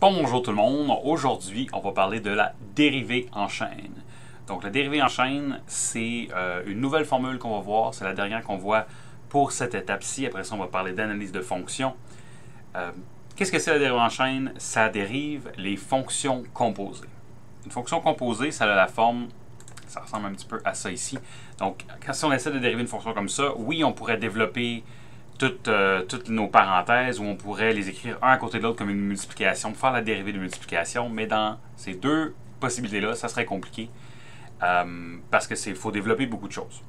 Bonjour tout le monde, aujourd'hui on va parler de la dérivée en chaîne. Donc la dérivée en chaîne, c'est une nouvelle formule qu'on va voir, c'est la dernière qu'on voit pour cette étape-ci. Après ça on va parler d'analyse de fonctions. Qu'est-ce que c'est la dérivée en chaîne? Ça dérive les fonctions composées. Une fonction composée, ça a la forme, ça ressemble un petit peu à ça ici. Donc si on essaie de dériver une fonction comme ça, oui on pourrait développer toutes nos parenthèses, où on pourrait les écrire un à côté de l'autre comme une multiplication, faire la dérivée de multiplication, mais dans ces deux possibilités-là, ça serait compliqué parce qu'il faut développer beaucoup de choses.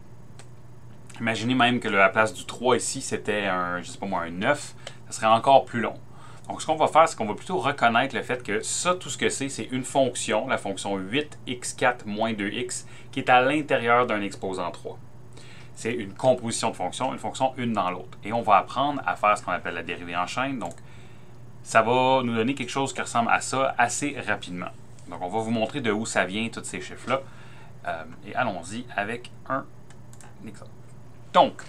Imaginez même que à la place du 3 ici, c'était un 9, ça serait encore plus long. Donc ce qu'on va faire, c'est qu'on va plutôt reconnaître le fait que ça, tout ce que c'est une fonction, la fonction 8x4 moins 2x, qui est à l'intérieur d'un exposant 3. C'est une composition de fonctions, une fonction une dans l'autre. Et on va apprendre à faire ce qu'on appelle la dérivée en chaîne. Donc, ça va nous donner quelque chose qui ressemble à ça assez rapidement. Donc, on va vous montrer de où ça vient, tous ces chiffres-là. Et allons-y avec un exemple. Donc,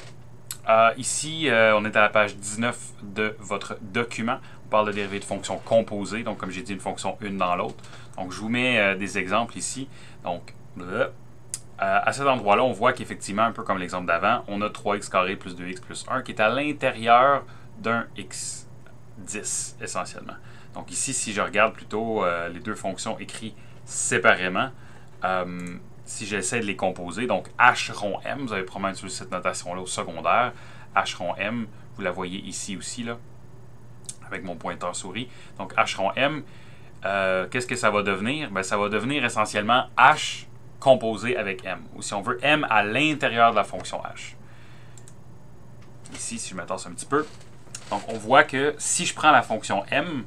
ici, on est à la page 19 de votre document. On parle de dérivée de fonctions composées. Donc, comme j'ai dit, une fonction une dans l'autre. Donc, je vous mets des exemples ici. Donc, à cet endroit-là, on voit qu'effectivement, un peu comme l'exemple d'avant, on a 3x carré plus 2x plus 1 qui est à l'intérieur d'un x10 essentiellement. Donc ici, si je regarde plutôt les deux fonctions écrites séparément, si j'essaie de les composer, donc h rond m, vous avez probablement utilisé cette notation-là au secondaire, h rond m, vous la voyez ici aussi, là, avec mon pointeur souris. Donc h rond m, qu'est-ce que ça va devenir? Ben, ça va devenir essentiellement h composé avec m, ou si on veut, m à l'intérieur de la fonction h. Ici, si je m'attache un petit peu, donc on voit que si je prends la fonction m,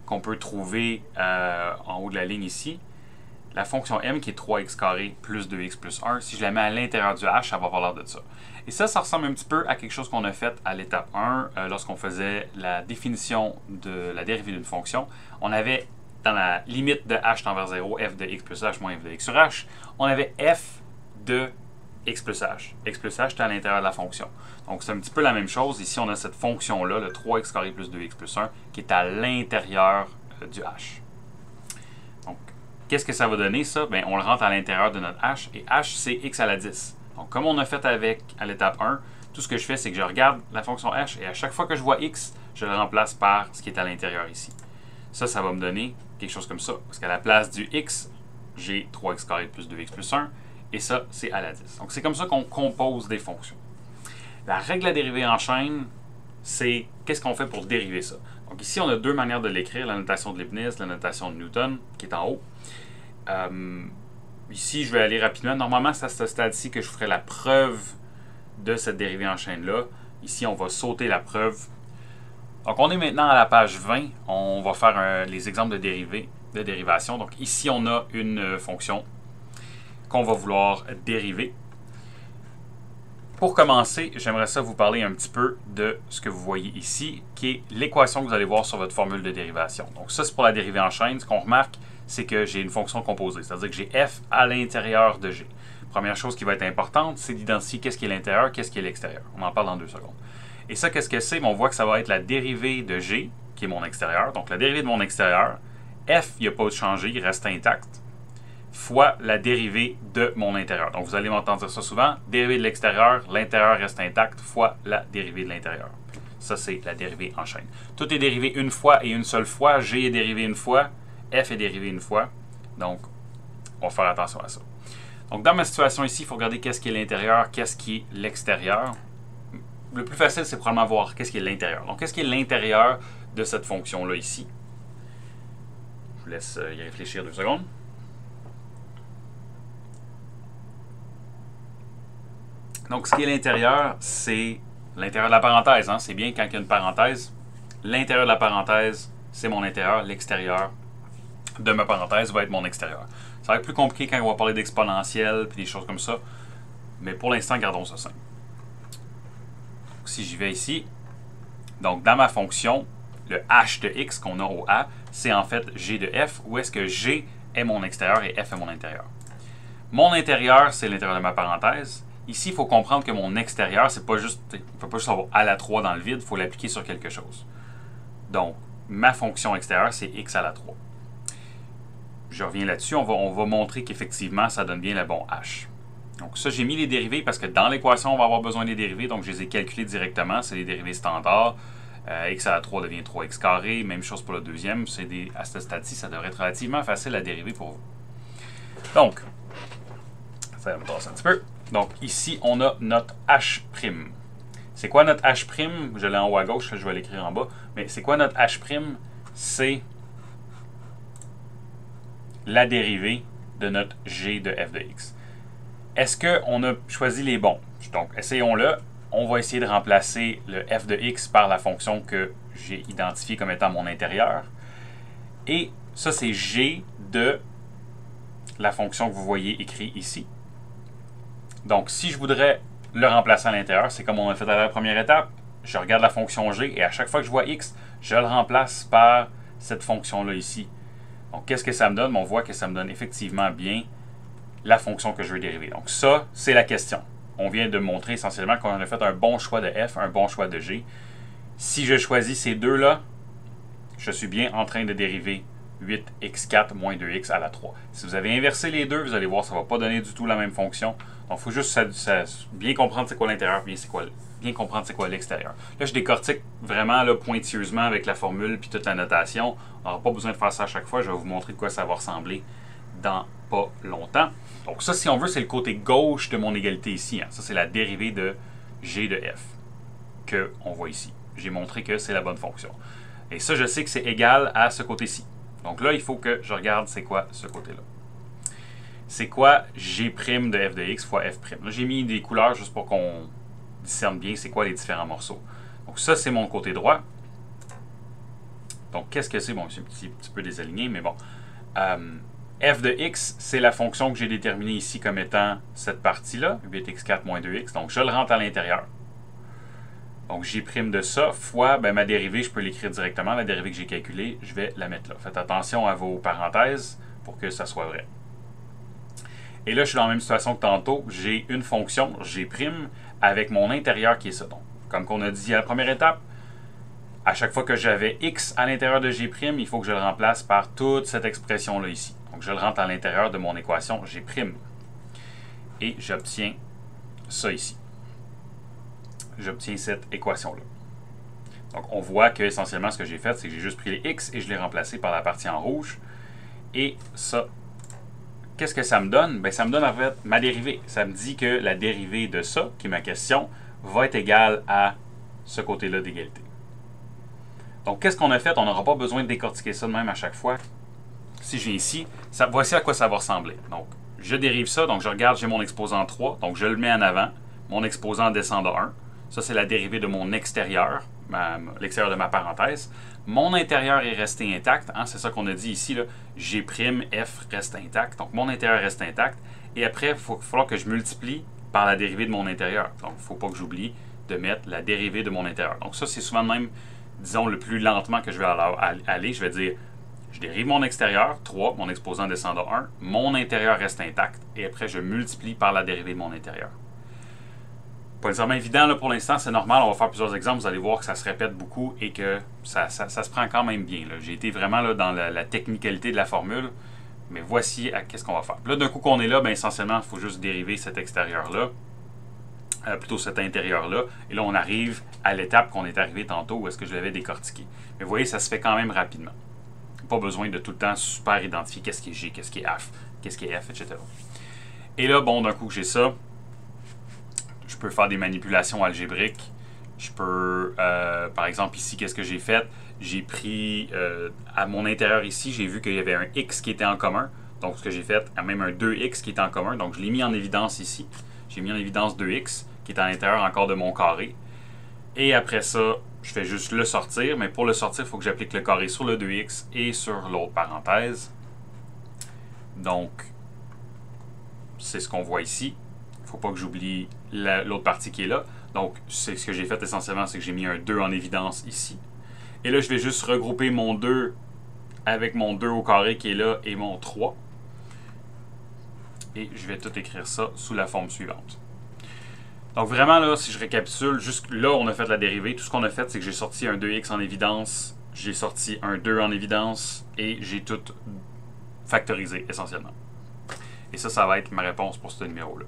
qu'on peut trouver en haut de la ligne ici, la fonction m qui est 3x carré plus 2x plus 1, si je la mets à l'intérieur du h, ça va avoir l'air de ça. Et ça ressemble un petit peu à quelque chose qu'on a fait à l'étape 1, lorsqu'on faisait la définition de la dérivée d'une fonction. On avait dans la limite de h tend vers 0, f de x plus h moins f de x sur h, on avait f de x plus h. x plus h est à l'intérieur de la fonction. Donc c'est un petit peu la même chose. Ici, on a cette fonction-là, le 3x carré plus 2x plus 1, qui est à l'intérieur du h. Donc, qu'est-ce que ça va donner, ça? Bien, on le rentre à l'intérieur de notre h, et h, c'est x à la 10. Donc, comme on a fait à l'étape 1, tout ce que je fais, c'est que je regarde la fonction h, et à chaque fois que je vois x, je le remplace par ce qui est à l'intérieur ici. Ça va me donner quelque chose comme ça. Parce qu'à la place du x, j'ai 3x carré plus 2x plus 1. Et ça, c'est à la 10. Donc, c'est comme ça qu'on compose des fonctions. La règle de la dérivée en chaîne, c'est qu'est-ce qu'on fait pour dériver ça. Donc, ici, on a deux manières de l'écrire. La notation de Leibniz, la notation de Newton, qui est en haut. Ici, je vais aller rapidement. Normalement, c'est à ce stade-ci que je ferai la preuve de cette dérivée en chaîne-là. Ici, on va sauter la preuve. Donc, on est maintenant à la page 20. On va faire les exemples de dérivation. Donc, ici, on a une fonction qu'on va vouloir dériver. Pour commencer, j'aimerais ça vous parler un petit peu de ce que vous voyez ici, qui est l'équation que vous allez voir sur votre formule de dérivation. Donc, ça, c'est pour la dérivée en chaîne. Ce qu'on remarque, c'est que j'ai une fonction composée, c'est-à-dire que j'ai f à l'intérieur de g. Première chose qui va être importante, c'est d'identifier qu'est-ce qui est l'intérieur, qu'est-ce qui est l'extérieur. On en parle dans 2 secondes. Et ça, qu'est-ce que c'est? On voit que ça va être la dérivée de g, qui est mon extérieur. Donc, la dérivée de mon extérieur, f, il n'y a pas de changé, il reste intact, fois la dérivée de mon intérieur. Donc, vous allez m'entendre dire ça souvent. Dérivée de l'extérieur, l'intérieur reste intact, fois la dérivée de l'intérieur. Ça, c'est la dérivée en chaîne. Tout est dérivé une fois et une seule fois. G est dérivé une fois, f est dérivé une fois. Donc, on va faire attention à ça. Donc, dans ma situation ici, il faut regarder qu'est-ce qui est l'intérieur, qu'est-ce qui est l'extérieur. Le plus facile, c'est probablement voir qu'est-ce qui est l'intérieur. Donc, qu'est-ce qui est l'intérieur de cette fonction-là ici? Je vous laisse y réfléchir 2 secondes. Donc, ce qui est l'intérieur, c'est l'intérieur de la parenthèse. Hein? C'est bien quand il y a une parenthèse. L'intérieur de la parenthèse, c'est mon intérieur. L'extérieur de ma parenthèse va être mon extérieur. Ça va être plus compliqué quand on va parler d'exponentielle et des choses comme ça. Mais pour l'instant, gardons ça simple. Si j'y vais ici, donc dans ma fonction, le h de x qu'on a au a, c'est en fait g de f, où est-ce que g est mon extérieur et f est mon intérieur. Mon intérieur, c'est l'intérieur de ma parenthèse. Ici, il faut comprendre que mon extérieur, c'est pas juste, il ne faut pas juste avoir à la 3 dans le vide, il faut l'appliquer sur quelque chose. Donc, ma fonction extérieure, c'est x à la 3. Je reviens là-dessus, on va montrer qu'effectivement, ça donne bien le bon h. Donc ça, j'ai mis les dérivés parce que dans l'équation, on va avoir besoin des dérivés, donc je les ai calculés directement, c'est les dérivés standards. X à la 3 devient 3x carré, même chose pour le deuxième. À ce stade-ci, ça devrait être relativement facile à dériver pour vous. Donc, ça va me tasser un petit peu. Donc ici, on a notre h'. C'est quoi notre h'? Je l'ai en haut à gauche, je vais l'écrire en bas. Mais c'est quoi notre h'? C'est la dérivée de notre g de f de x. Est-ce qu'on a choisi les bons? Donc, essayons-le. On va essayer de remplacer le f de x par la fonction que j'ai identifiée comme étant mon intérieur. Et ça, c'est g de la fonction que vous voyez écrite ici. Donc, si je voudrais le remplacer à l'intérieur, c'est comme on a fait à la première étape. Je regarde la fonction g et à chaque fois que je vois x, je le remplace par cette fonction-là ici. Donc, qu'est-ce que ça me donne? On voit que ça me donne effectivement bien la fonction que je veux dériver. Donc, ça, c'est la question. On vient de montrer essentiellement qu'on a fait un bon choix de f, un bon choix de g. Si je choisis ces deux-là, je suis bien en train de dériver 8x4 moins 2x à la 3. Si vous avez inversé les deux, vous allez voir que ça ne va pas donner du tout la même fonction. Donc, il faut juste bien comprendre c'est quoi l'intérieur, bien comprendre c'est quoi l'extérieur. Là, je décortique vraiment là, pointilleusement avec la formule puis toute la notation. On n'aura pas besoin de faire ça à chaque fois. Je vais vous montrer de quoi ça va ressembler dans pas longtemps. Donc ça, si on veut, c'est le côté gauche de mon égalité ici. Hein. Ça, c'est la dérivée de g de f qu'on voit ici. J'ai montré que c'est la bonne fonction. Et ça, je sais que c'est égal à ce côté-ci. Donc là, il faut que je regarde c'est quoi ce côté-là. C'est quoi g' de f de x fois f'. Là, j'ai mis des couleurs juste pour qu'on discerne bien c'est quoi les différents morceaux. Donc ça, c'est mon côté droit. Donc qu'est-ce que c'est? Bon, c'est un petit peu désaligné, mais bon. F de x, c'est la fonction que j'ai déterminée ici comme étant cette partie-là, 8x4 moins 2x. Donc, je le rentre à l'intérieur. Donc, g' de ça fois ma dérivée, je peux l'écrire directement. La dérivée que j'ai calculée, je vais la mettre là. Faites attention à vos parenthèses pour que ça soit vrai. Et là, je suis dans la même situation que tantôt. J'ai une fonction, g' avec mon intérieur qui est ça. Donc, comme on a dit à la première étape, à chaque fois que j'avais x à l'intérieur de g', il faut que je le remplace par toute cette expression-là ici. Donc, je le rentre à l'intérieur de mon équation g'. Et j'obtiens ça ici. J'obtiens cette équation-là. Donc, on voit que essentiellement ce que j'ai fait, c'est que j'ai juste pris les x et je l'ai remplacé par la partie en rouge. Et ça, qu'est-ce que ça me donne? Bien, ça me donne en fait ma dérivée. Ça me dit que la dérivée de ça, qui est ma question, va être égale à ce côté-là d'égalité. Donc, qu'est-ce qu'on a fait? On n'aura pas besoin de décortiquer ça de même à chaque fois. Si je viens ici, voici à quoi ça va ressembler. Donc, je dérive ça. Donc, je regarde, j'ai mon exposant 3. Donc, je le mets en avant. Mon exposant descend de 1. Ça, c'est la dérivée de mon extérieur, l'extérieur de ma parenthèse. Mon intérieur est resté intact. Hein, c'est ça qu'on a dit ici. Là. G', F reste intact. Donc, mon intérieur reste intact. Et après, il va falloir que je multiplie par la dérivée de mon intérieur. Donc, il ne faut pas que j'oublie de mettre la dérivée de mon intérieur. Donc, ça, c'est souvent même, disons, le plus lentement que je vais aller. Je vais dire, je dérive mon extérieur, 3, mon exposant descend de 1, mon intérieur reste intact, et après, je multiplie par la dérivée de mon intérieur. Pas nécessairement évident là, pour l'instant, c'est normal, on va faire plusieurs exemples, vous allez voir que ça se répète beaucoup et que ça se prend quand même bien. J'ai été vraiment là, dans la technicalité de la formule, mais voici qu'est-ce qu'on va faire. Là, d'un coup qu'on est là, essentiellement, il faut juste dériver cet extérieur-là, plutôt cet intérieur-là, et là, on arrive à l'étape qu'on est arrivé tantôt, où est-ce que je l'avais décortiqué. Mais vous voyez, ça se fait quand même rapidement. Pas besoin de tout le temps super identifier qu'est-ce qui est G, qu'est-ce qui est F, qu'est-ce qui est F, etc. Et là, bon, d'un coup que j'ai ça, je peux faire des manipulations algébriques. Je peux, par exemple, ici, qu'est-ce que j'ai fait? J'ai pris, à mon intérieur ici, j'ai vu qu'il y avait un X qui était en commun. Donc, ce que j'ai fait, même un 2X qui était en commun. Donc, je l'ai mis en évidence ici. J'ai mis en évidence 2X qui est à l'intérieur encore de mon carré. Et après ça, je fais juste le sortir, mais pour le sortir, il faut que j'applique le carré sur le 2x et sur l'autre parenthèse. Donc, c'est ce qu'on voit ici. Il ne faut pas que j'oublie l'autre partie qui est là. Donc, c'est ce que j'ai fait essentiellement, c'est que j'ai mis un 2 en évidence ici. Et là, je vais juste regrouper mon 2 avec mon 2 au carré qui est là et mon 3. Et je vais tout écrire ça sous la forme suivante. Donc vraiment, là, si je récapitule, juste là, on a fait la dérivée. Tout ce qu'on a fait, c'est que j'ai sorti un 2x en évidence j'ai sorti un 2 en évidence et j'ai tout factorisé essentiellement. Et ça va être ma réponse pour ce numéro-là.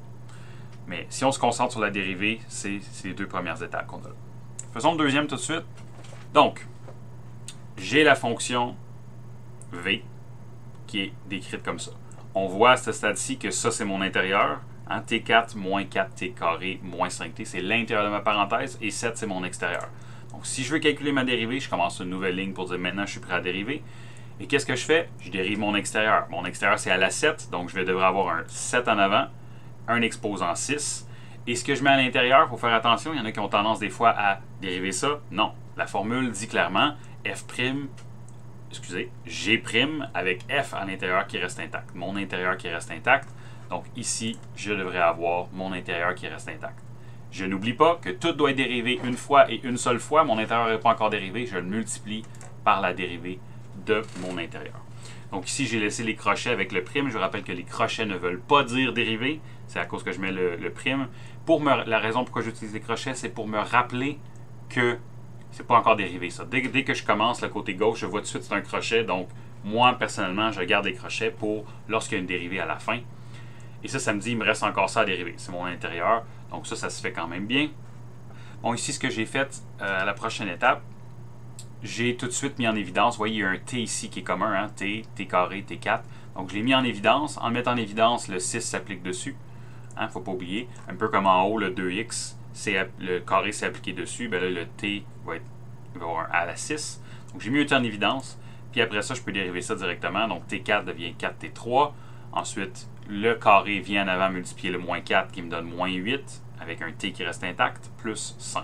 Mais si on se concentre sur la dérivée, c'est les deux premières étapes qu'on a là. Faisons le deuxième tout de suite. Donc, j'ai la fonction V qui est décrite comme ça. On voit à ce stade-ci que ça, c'est mon intérieur. Hein, T4 moins 4T carré moins 5T, c'est l'intérieur de ma parenthèse. Et 7, c'est mon extérieur. Donc, si je veux calculer ma dérivée, je commence une nouvelle ligne pour dire maintenant, je suis prêt à dériver. Et qu'est-ce que je fais? Je dérive mon extérieur. Mon extérieur, c'est à la 7, donc je vais devoir avoir un 7 en avant, un exposant 6. Et ce que je mets à l'intérieur, il faut faire attention, il y en a qui ont tendance des fois à dériver ça. Non, la formule dit clairement G' avec F à l'intérieur qui reste intact. Mon intérieur qui reste intact. Donc ici, je devrais avoir mon intérieur qui reste intact. Je n'oublie pas que tout doit être dérivé une fois et une seule fois. Mon intérieur n'est pas encore dérivé, je le multiplie par la dérivée de mon intérieur. Donc ici, j'ai laissé les crochets avec le prime. Je vous rappelle que les crochets ne veulent pas dire dérivé. C'est à cause que je mets le prime. La raison pourquoi j'utilise les crochets, c'est pour me rappeler que c'est pas encore dérivé ça. Dès que je commence le côté gauche, je vois tout de suite c'est un crochet. Donc moi, personnellement, je garde les crochets pour lorsqu'il y a une dérivée à la fin. Et ça me dit, il me reste encore ça à dériver. C'est mon intérieur. Donc ça se fait quand même bien. Bon, ici, ce que j'ai fait à la prochaine étape, j'ai tout de suite mis en évidence, vous voyez, il y a un T ici qui est commun, hein, T carré, T4. Donc, je l'ai mis en évidence. En mettant en évidence, le 6 s'applique dessus. Il ne faut pas oublier. Un peu comme en haut, le 2x, le carré s'est appliqué dessus. Bien là, le T va avoir un à la 6. Donc, j'ai mis un T en évidence. Puis après ça, je peux dériver ça directement. Donc, T4 devient 4T3. Ensuite, le carré vient en avant multiplier le moins 4 qui me donne moins 8 avec un T qui reste intact, plus 5.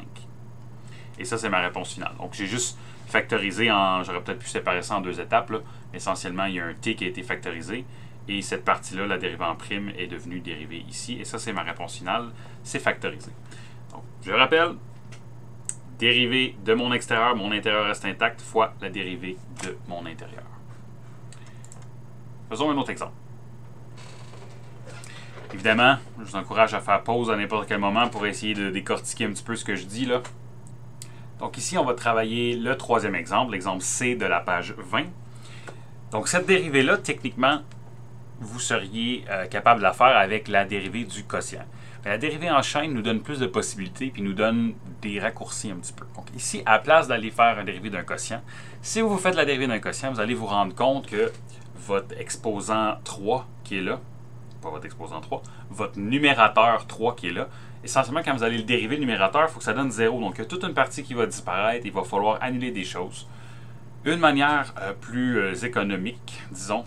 Et ça, c'est ma réponse finale. Donc, j'ai juste factorisé j'aurais peut-être pu séparer ça en deux étapes. Là. Essentiellement, il y a un T qui a été factorisé. Et cette partie-là, la dérivée en prime, est devenue dérivée ici. Et ça, c'est ma réponse finale. C'est factorisé. Donc, je rappelle, dérivée de mon intérieur reste intact, fois la dérivée de mon intérieur. Faisons un autre exemple. Évidemment, je vous encourage à faire pause à n'importe quel moment pour essayer de décortiquer un petit peu ce que je dis là. Donc ici, on va travailler le troisième exemple, l'exemple C de la page 20. Donc cette dérivée-là, techniquement, vous seriez capable de la faire avec la dérivée du quotient. Mais la dérivée en chaîne nous donne plus de possibilités puis nous donne des raccourcis un petit peu. Donc ici, à la place d'aller faire une dérivée d'un quotient, si vous faites la dérivée d'un quotient, vous allez vous rendre compte que votre exposant 3 qui est là, pas votre exposant 3, votre numérateur 3 qui est là, essentiellement, quand vous allez le dériver, le numérateur, il faut que ça donne 0. Donc, il y a toute une partie qui va disparaître. Il va falloir annuler des choses. Une manière plus économique, disons,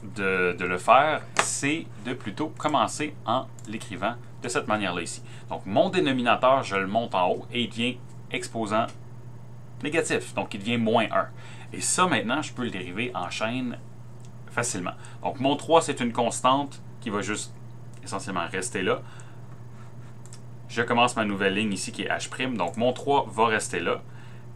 de le faire, c'est de plutôt commencer en l'écrivant de cette manière-là ici. Donc, mon dénominateur, je le monte en haut et il devient exposant négatif. Donc, il devient moins 1. Et ça, maintenant, je peux le dériver en chaîne facilement. Donc, mon 3, c'est une constante qui va juste essentiellement rester là. Je commence ma nouvelle ligne ici qui est H', donc mon 3 va rester là.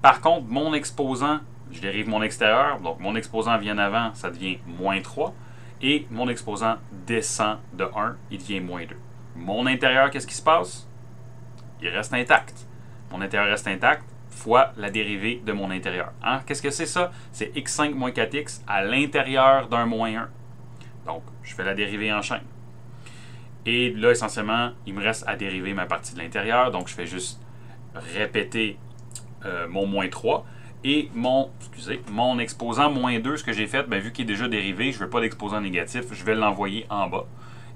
Par contre, mon exposant, je dérive mon extérieur, donc mon exposant vient en avant, ça devient moins 3. Et mon exposant descend de 1, il devient moins 2. Mon intérieur, qu'est-ce qui se passe? Il reste intact. Mon intérieur reste intact fois la dérivée de mon intérieur. Hein? Qu'est-ce que c'est ça? C'est x5 moins 4x à l'intérieur d'un moins 1. Donc, je fais la dérivée en chaîne. Et là, essentiellement, il me reste à dériver ma partie de l'intérieur. Donc, je fais juste répéter mon moins 3. Et mon exposant moins 2, ce que j'ai fait, bien, vu qu'il est déjà dérivé, je ne veux pas d'exposant négatif, je vais l'envoyer en bas.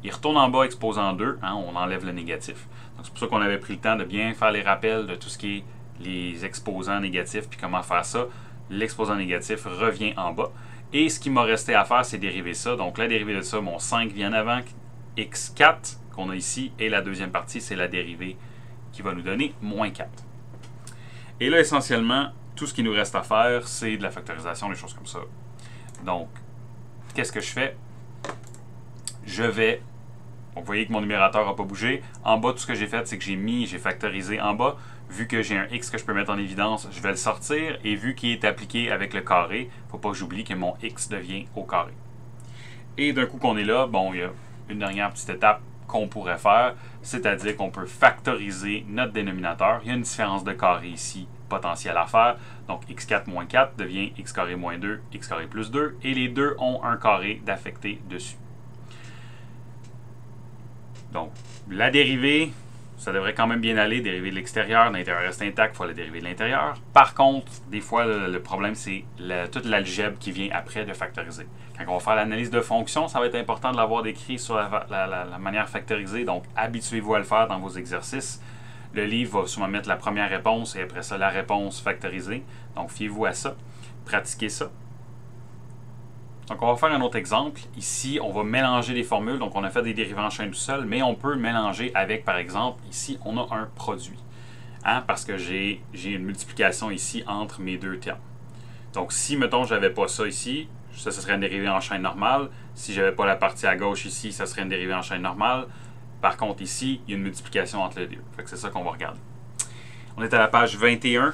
Il retourne en bas, exposant 2, hein, on enlève le négatif. Donc, c'est pour ça qu'on avait pris le temps de bien faire les rappels de tout ce qui est les exposants négatifs, puis comment faire ça. L'exposant négatif revient en bas. Et ce qui m'a resté à faire, c'est dériver ça. Donc, la dérivée de ça, mon 5 vient en avant, x4 qu'on a ici, et la deuxième partie, c'est la dérivée qui va nous donner moins 4. Et là, essentiellement, tout ce qui nous reste à faire, c'est de la factorisation, des choses comme ça. Donc, qu'est-ce que je fais? Je vais... Vous voyez que mon numérateur n'a pas bougé. En bas, tout ce que j'ai fait, c'est que j'ai factorisé en bas. Vu que j'ai un x que je peux mettre en évidence, je vais le sortir. Et vu qu'il est appliqué avec le carré, il ne faut pas que j'oublie que mon x devient au carré. Et d'un coup qu'on est là, bon, il y a une dernière petite étape qu'on pourrait faire, c'est-à-dire qu'on peut factoriser notre dénominateur. Il y a une différence de carré ici potentiel à faire. Donc x4 moins 4 devient x carré moins 2, x carré plus 2, et les deux ont un carré d'affecté dessus. Donc, la dérivée, ça devrait quand même bien aller. Dérivée de l'extérieur, l'intérieur reste intact, il faut la dérivée de l'intérieur. Par contre, des fois, le problème, c'est toute l'algèbre qui vient après de factoriser. Quand on va faire l'analyse de fonctions, ça va être important de l'avoir décrit sur la manière factorisée. Donc, habituez-vous à le faire dans vos exercices. Le livre va souvent mettre la première réponse et après ça, la réponse factorisée. Donc, fiez-vous à ça. Pratiquez ça. Donc, on va faire un autre exemple. Ici, on va mélanger les formules. Donc, on a fait des dérivés en chaîne tout seul, mais on peut le mélanger avec, par exemple, ici, on a un produit. Parce que j'ai une multiplication ici entre mes deux termes. Donc, si, mettons, je n'avais pas ça ici, ça serait une dérivée en chaîne normale. Si je n'avais pas la partie à gauche ici, ça serait une dérivée en chaîne normale. Par contre, ici, il y a une multiplication entre les deux. Fait que c'est ça qu'on va regarder. On est à la page 21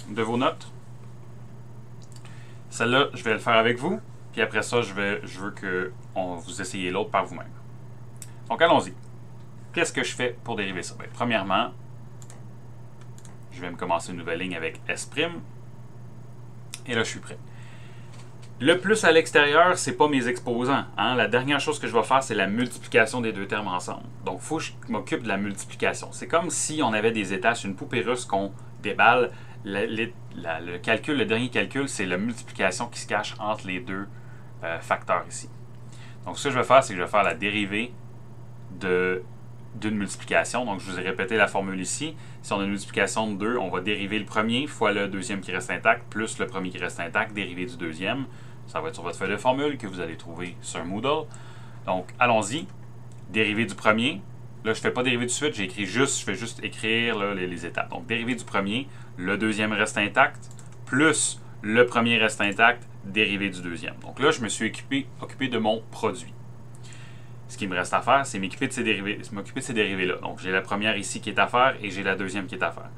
de vos notes. Celle-là, je vais le faire avec vous. Puis après ça, je veux que vous essayiez l'autre par vous-même. Donc, allons-y. Qu'est-ce que je fais pour dériver ça? Bien, premièrement, je vais me commencer une nouvelle ligne avec S'. Et là, je suis prêt. Le plus à l'extérieur, ce n'est pas mes exposants. La dernière chose que je vais faire, c'est la multiplication des deux termes ensemble. Donc, il faut que je m'occupe de la multiplication. C'est comme si on avait des états sur une poupée russe qu'on déballe. Le dernier calcul, c'est la multiplication qui se cache entre les deux facteurs ici. Donc, ce que je vais faire, c'est que je vais faire la dérivée d'une multiplication. Donc, je vous ai répété la formule ici. Si on a une multiplication de 2, on va dériver le premier fois le deuxième qui reste intact, plus le premier qui reste intact, dérivé du deuxième. Ça va être sur votre feuille de formule que vous allez trouver sur Moodle. Donc, allons-y. Dérivé du premier. Là, je ne fais pas dérivé de suite, je fais juste écrire là, les étapes. Donc, dérivé du premier, le deuxième reste intact, plus le premier reste intact, dérivé du deuxième. Donc là, je me suis occupé de mon produit. Ce qui me reste à faire, c'est m'occuper de ces dérivés-là. Donc, j'ai la première ici qui est à faire et j'ai la deuxième qui est à faire.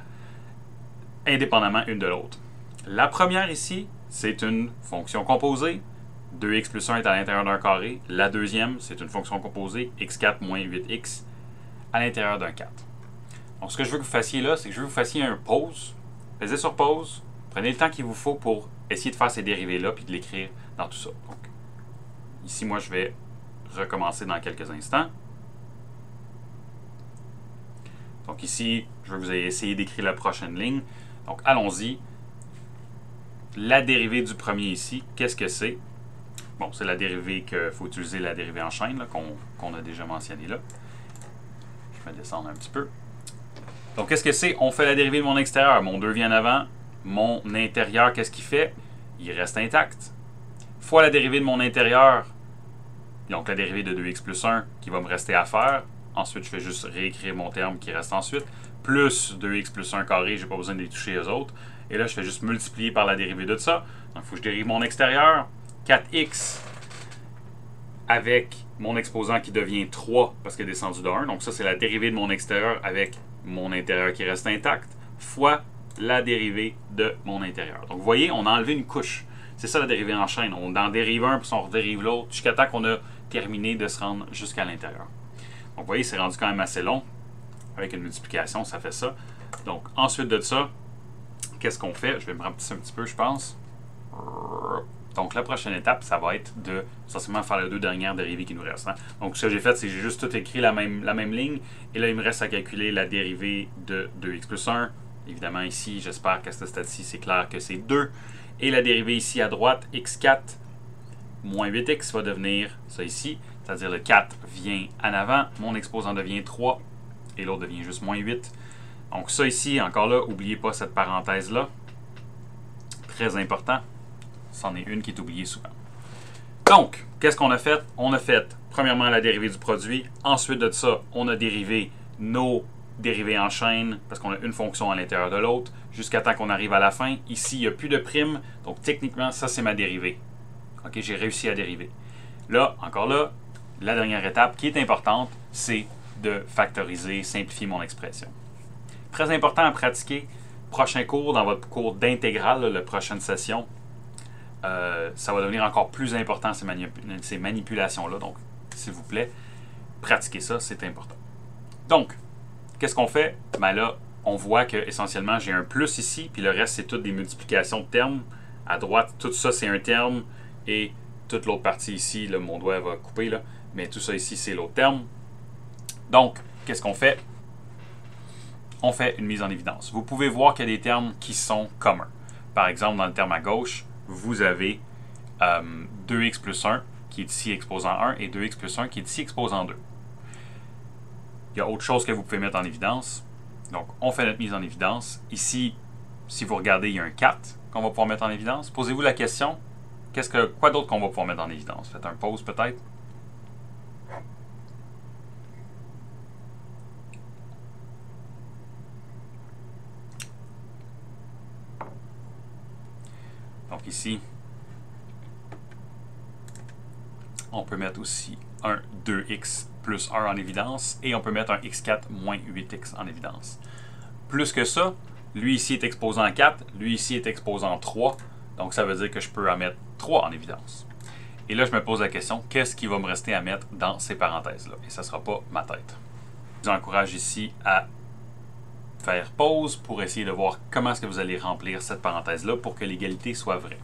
Indépendamment une de l'autre. La première ici, c'est une fonction composée. 2x plus 1 est à l'intérieur d'un carré. La deuxième, c'est une fonction composée. x4 moins 8x à l'intérieur d'un 4. Donc, ce que je veux que vous fassiez là, c'est que je veux que vous fassiez un pause. Faites sur pause. Prenez le temps qu'il vous faut pour essayer de faire ces dérivés-là puis de l'écrire dans tout ça. Donc, ici, moi, je vais recommencer dans quelques instants. Donc ici, je vais vous essayer d'écrire la prochaine ligne. Donc, allons-y. La dérivée du premier ici, qu'est-ce que c'est? Bon, c'est la dérivée qu'il faut utiliser, la dérivée en chaîne qu'on a déjà mentionné là. Je vais descendre un petit peu. Donc, qu'est-ce que c'est? On fait la dérivée de mon extérieur. Mon 2 vient en avant. Mon intérieur, qu'est-ce qu'il fait? Il reste intact. Fois la dérivée de mon intérieur, donc la dérivée de 2x plus 1 qui va me rester à faire. Ensuite, je fais juste réécrire mon terme qui reste ensuite. Plus 2x plus 1 carré, je n'ai pas besoin de les toucher aux autres. Et là, je fais juste multiplier par la dérivée de ça. Donc, il faut que je dérive mon extérieur. 4x avec mon exposant qui devient 3 parce qu'il est descendu de 1. Donc, ça, c'est la dérivée de mon extérieur avec mon intérieur qui reste intact, fois la dérivée de mon intérieur. Donc, vous voyez, on a enlevé une couche. C'est ça la dérivée en chaîne. On en dérive un, puis on redérive l'autre, jusqu'à temps qu'on a terminé de se rendre jusqu'à l'intérieur. Donc, vous voyez, c'est rendu quand même assez long. Avec une multiplication, ça fait ça. Donc, ensuite de ça, qu'est-ce qu'on fait? Je vais me rapetisser un petit peu, je pense. Donc, la prochaine étape, ça va être de essentiellement faire les deux dernières dérivées qui nous restent. Donc, ce que j'ai fait, c'est que j'ai juste tout écrit la même ligne. Et là, il me reste à calculer la dérivée de 2x plus 1. Évidemment, ici, j'espère qu'à ce stade-ci, c'est clair que c'est 2. Et la dérivée ici à droite, x4 moins 8x va devenir ça ici. C'est-à-dire le 4 vient en avant, mon exposant devient 3 et l'autre devient juste moins 8. Donc ça ici, encore là, n'oubliez pas cette parenthèse-là. Très important. C'en est une qui est oubliée souvent. Donc, qu'est-ce qu'on a fait? On a fait, premièrement, la dérivée du produit. Ensuite de ça, on a dérivé nos dérivés en chaîne, parce qu'on a une fonction à l'intérieur de l'autre, jusqu'à temps qu'on arrive à la fin. Ici, il n'y a plus de prime. Donc, techniquement, ça, c'est ma dérivée. OK, j'ai réussi à dériver. Là, encore là, la dernière étape qui est importante, c'est de factoriser, simplifier mon expression. Très important à pratiquer. Prochain cours, dans votre cours d'intégrale, la prochaine session, ça va devenir encore plus important, ces manipulations-là. Donc, s'il vous plaît, pratiquez ça, c'est important. Donc, qu'est-ce qu'on fait? Ben là, on voit que essentiellement j'ai un plus ici, puis le reste c'est toutes des multiplications de termes. À droite, tout ça c'est un terme, et toute l'autre partie ici, là, mon doigt va couper, là, mais tout ça ici c'est l'autre terme. Donc, qu'est-ce qu'on fait? On fait une mise en évidence. Vous pouvez voir qu'il y a des termes qui sont communs. Par exemple, dans le terme à gauche, vous avez 2x plus 1 qui est ici exposant 1 et 2x plus 1 qui est ici exposant 2. Il y a autre chose que vous pouvez mettre en évidence. Donc, on fait notre mise en évidence. Ici, si vous regardez, il y a un 4 qu'on va pouvoir mettre en évidence. Posez-vous la question, quoi d'autre qu'on va pouvoir mettre en évidence? Faites un pause peut-être. Donc ici, on peut mettre aussi un 2x plus 1 en évidence et on peut mettre un x4 moins 8x en évidence. Plus que ça, lui ici est exposant 4, lui ici est exposant 3, donc ça veut dire que je peux en mettre 3 en évidence. Et là, je me pose la question, qu'est-ce qui va me rester à mettre dans ces parenthèses-là? Et ça ne sera pas ma tête. Je vous encourage ici à faire pause pour essayer de voir comment est-ce que vous allez remplir cette parenthèse-là pour que l'égalité soit vraie.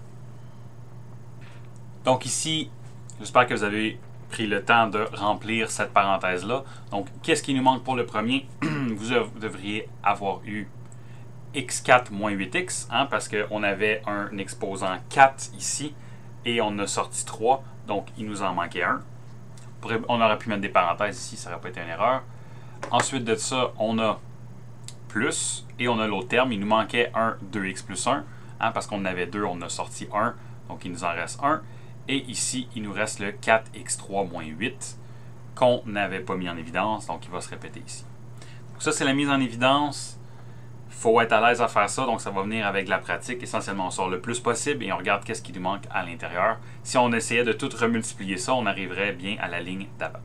Donc ici, j'espère que vous avez pris le temps de remplir cette parenthèse-là. Donc, qu'est-ce qui nous manque pour le premier? Vous devriez avoir eu x4 moins 8x, hein, parce qu'on avait un exposant 4 ici, et on a sorti 3, donc il nous en manquait un. On aurait pu mettre des parenthèses ici, ça n'aurait pas été une erreur. Ensuite de ça, on a plus, et on a l'autre terme, il nous manquait un 2x plus 1, hein, parce qu'on en avait 2, on a sorti 1, donc il nous en reste 1. Et ici, il nous reste le 4x3 moins 8 qu'on n'avait pas mis en évidence, donc il va se répéter ici. Donc ça, c'est la mise en évidence. Il faut être à l'aise à faire ça, donc ça va venir avec la pratique. Essentiellement, on sort le plus possible et on regarde qu'est-ce qui nous manque à l'intérieur. Si on essayait de tout remultiplier ça, on arriverait bien à la ligne d'avant.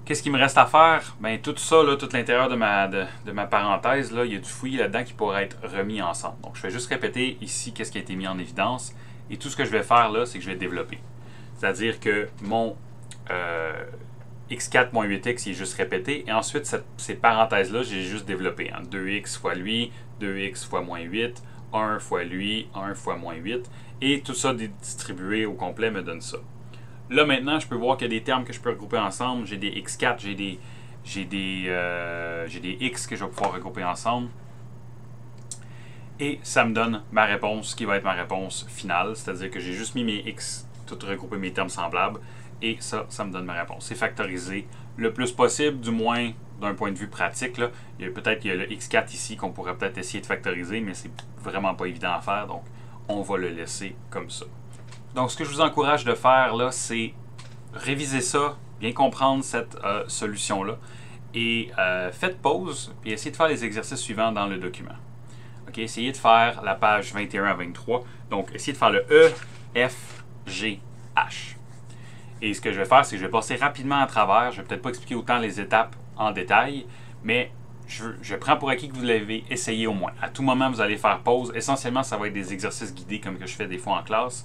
Qu'est-ce qu'il me reste à faire? Bien, tout ça, là, tout l'intérieur de ma parenthèse, là, il y a du fouillis là-dedans qui pourrait être remis ensemble. Donc, je vais juste répéter ici qu'est-ce qui a été mis en évidence. Et tout ce que je vais faire là, c'est que je vais développer. C'est-à-dire que mon x4 moins 8x il est juste répété. Et ensuite, ces parenthèses-là, j'ai juste développé. Hein. 2x fois lui, 2x fois moins 8, 1 fois lui, 1 fois moins 8. Et tout ça distribué au complet me donne ça. Là, maintenant, je peux voir qu'il y a des termes que je peux regrouper ensemble. J'ai des x4, j'ai des x que je vais pouvoir regrouper ensemble. Et ça me donne ma réponse qui va être ma réponse finale. C'est-à-dire que j'ai juste mis mes x, tout regroupé mes termes semblables. Et ça me donne ma réponse. C'est factorisé le plus possible, du moins d'un point de vue pratique. Là. Peut-être qu'il y a le x4 ici qu'on pourrait peut-être essayer de factoriser, mais c'est vraiment pas évident à faire. Donc, on va le laisser comme ça. Donc, ce que je vous encourage de faire, là, c'est réviser ça, bien comprendre cette solution-là. Et faites pause, et essayez de faire les exercices suivants dans le document. Okay, essayez de faire la page 21 à 23. Donc, essayez de faire le E, F, G, H. Et ce que je vais faire, c'est que je vais passer rapidement à travers. Je ne vais peut-être pas expliquer autant les étapes en détail, mais je prends pour acquis que vous l'avez essayé au moins. À tout moment, vous allez faire pause. Essentiellement, ça va être des exercices guidés comme que je fais des fois en classe.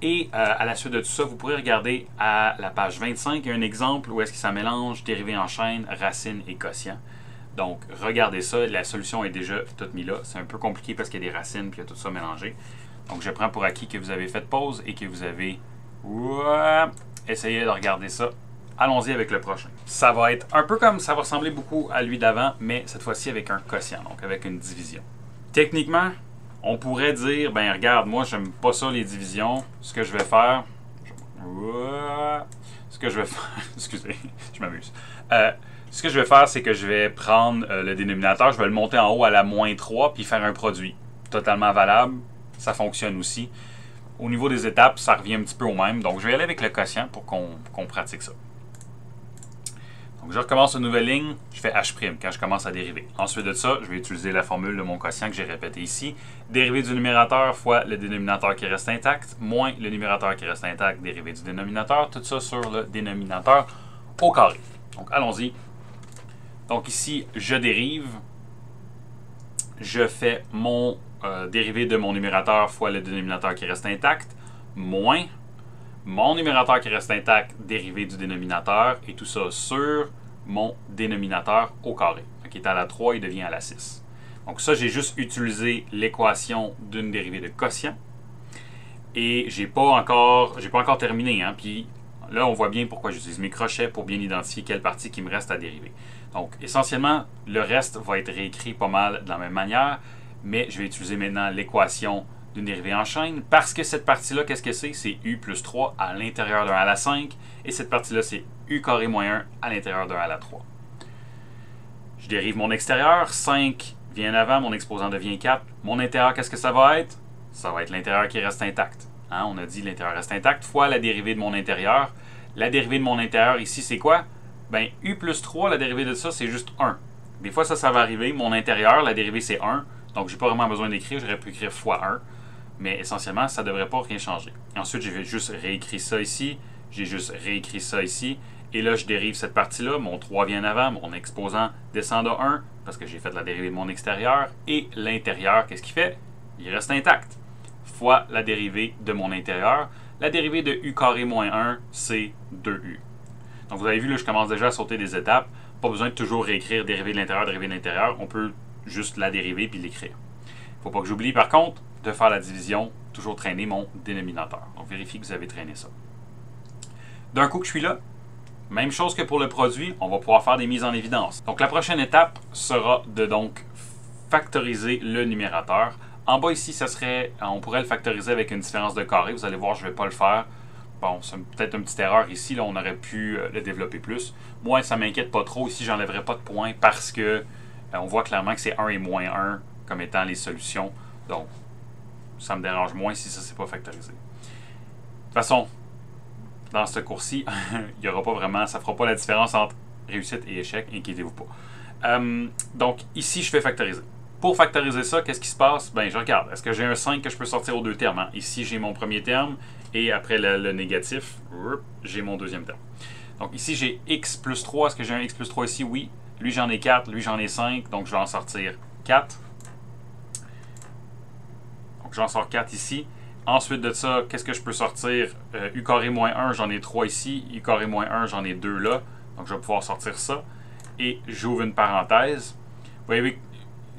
Et à la suite de tout ça, vous pourrez regarder à la page 25, il y a un exemple où est-ce que ça mélange dérivés en chaîne, racines et quotients. Donc, regardez ça, la solution est déjà toute mise là. C'est un peu compliqué parce qu'il y a des racines et il y a tout ça mélangé. Donc, je prends pour acquis que vous avez fait pause et que vous avez essayé de regarder ça. Allons-y avec le prochain. Ça va être un peu comme, ça va ressembler beaucoup à lui d'avant, mais cette fois-ci avec un quotient, donc avec une division. Techniquement, on pourrait dire, ben regarde, moi, j'aime pas ça les divisions. Ce que je vais faire... Excusez, je m'amuse. Ce que je vais faire, c'est que je vais prendre le dénominateur, je vais le monter en haut à la moins 3, puis faire un produit. Totalement valable, ça fonctionne aussi. Au niveau des étapes, ça revient un petit peu au même. Donc, je vais aller avec le quotient pour qu'on pratique ça. Donc, je recommence une nouvelle ligne, je fais H' quand je commence à dériver. Ensuite de ça, je vais utiliser la formule de mon quotient que j'ai répété ici. Dérivé du numérateur fois le dénominateur qui reste intact, moins le numérateur qui reste intact, dérivé du dénominateur. Tout ça sur le dénominateur au carré. Donc, allons-y. Donc, ici, je dérive. Je fais mon dérivé de mon numérateur fois le dénominateur qui reste intact, moins mon numérateur qui reste intact, dérivé du dénominateur, et tout ça sur mon dénominateur au carré. Qui est à la 3, il devient à la 6. Donc ça, j'ai juste utilisé l'équation d'une dérivée de quotient. Et j'ai pas encore terminé. Hein? Puis là, on voit bien pourquoi j'utilise mes crochets pour bien identifier quelle partie qui me reste à dériver. Donc essentiellement, le reste va être réécrit pas mal de la même manière, mais je vais utiliser maintenant l'équation d'une dérivée en chaîne parce que cette partie-là, qu'est-ce que c'est? C'est u plus 3 à l'intérieur de 1 à la 5 et cette partie-là, c'est u carré moins 1 à l'intérieur de 1 à la 3. Je dérive mon extérieur, 5 vient en avant, mon exposant devient 4. Mon intérieur, qu'est-ce que ça va être? Ça va être l'intérieur qui reste intact. Hein? On a dit l'intérieur reste intact fois la dérivée de mon intérieur. La dérivée de mon intérieur ici, c'est quoi? Ben, u plus 3, la dérivée de ça, c'est juste 1. Des fois, ça va arriver. Mon intérieur, la dérivée, c'est 1. Donc, je n'ai pas vraiment besoin d'écrire. J'aurais pu écrire fois 1. Mais essentiellement, ça ne devrait pas rien changer. Ensuite, j'ai juste réécrit ça ici. J'ai juste réécrit ça ici. Et là, je dérive cette partie-là. Mon 3 vient en avant. Mon exposant descend de 1 parce que j'ai fait la dérivée de mon extérieur. Et l'intérieur, qu'est-ce qu'il fait? Il reste intact. Fois la dérivée de mon intérieur. La dérivée de u carré moins 1, c'est 2u. Donc, vous avez vu, là, je commence déjà à sauter des étapes. Pas besoin de toujours réécrire dérivée de l'intérieur. On peut juste la dériver puis l'écrire. Il ne faut pas que j'oublie, par contre, de faire la division, toujours traîner mon dénominateur. Donc, vérifiez que vous avez traîné ça. D'un coup que je suis là, même chose que pour le produit, on va pouvoir faire des mises en évidence. Donc, la prochaine étape sera de donc factoriser le numérateur. En bas ici, on pourrait le factoriser avec une différence de carré. Vous allez voir, je ne vais pas le faire. Bon, c'est peut-être une petite erreur ici. Là, on aurait pu le développer plus. Moi, ça ne m'inquiète pas trop. Ici, je n'enlèverai pas de points parce que on voit clairement que c'est 1 et moins 1 comme étant les solutions. Donc, ça me dérange moins si ça ne s'est pas factorisé. De toute façon, dans ce cours-ci, il y aura pas vraiment, ça ne fera pas la différence entre réussite et échec. Inquiétez-vous pas. Donc, ici, je fais factoriser. Pour factoriser ça, qu'est-ce qui se passe? Ben, je regarde. Est-ce que j'ai un 5 que je peux sortir aux deux termes? Hein? Ici, j'ai mon premier terme. Et après le négatif, j'ai mon deuxième terme. Donc ici, j'ai x plus 3. Est-ce que j'ai un x plus 3 ici? Oui. Lui, j'en ai 4. Lui, j'en ai 5. Donc, je vais en sortir 4. Donc, j'en sors 4 ici. Ensuite de ça, qu'est-ce que je peux sortir? U carré moins 1, j'en ai 3 ici. U carré moins 1, j'en ai 2 là. Donc, je vais pouvoir sortir ça. Et j'ouvre une parenthèse. Vous voyez,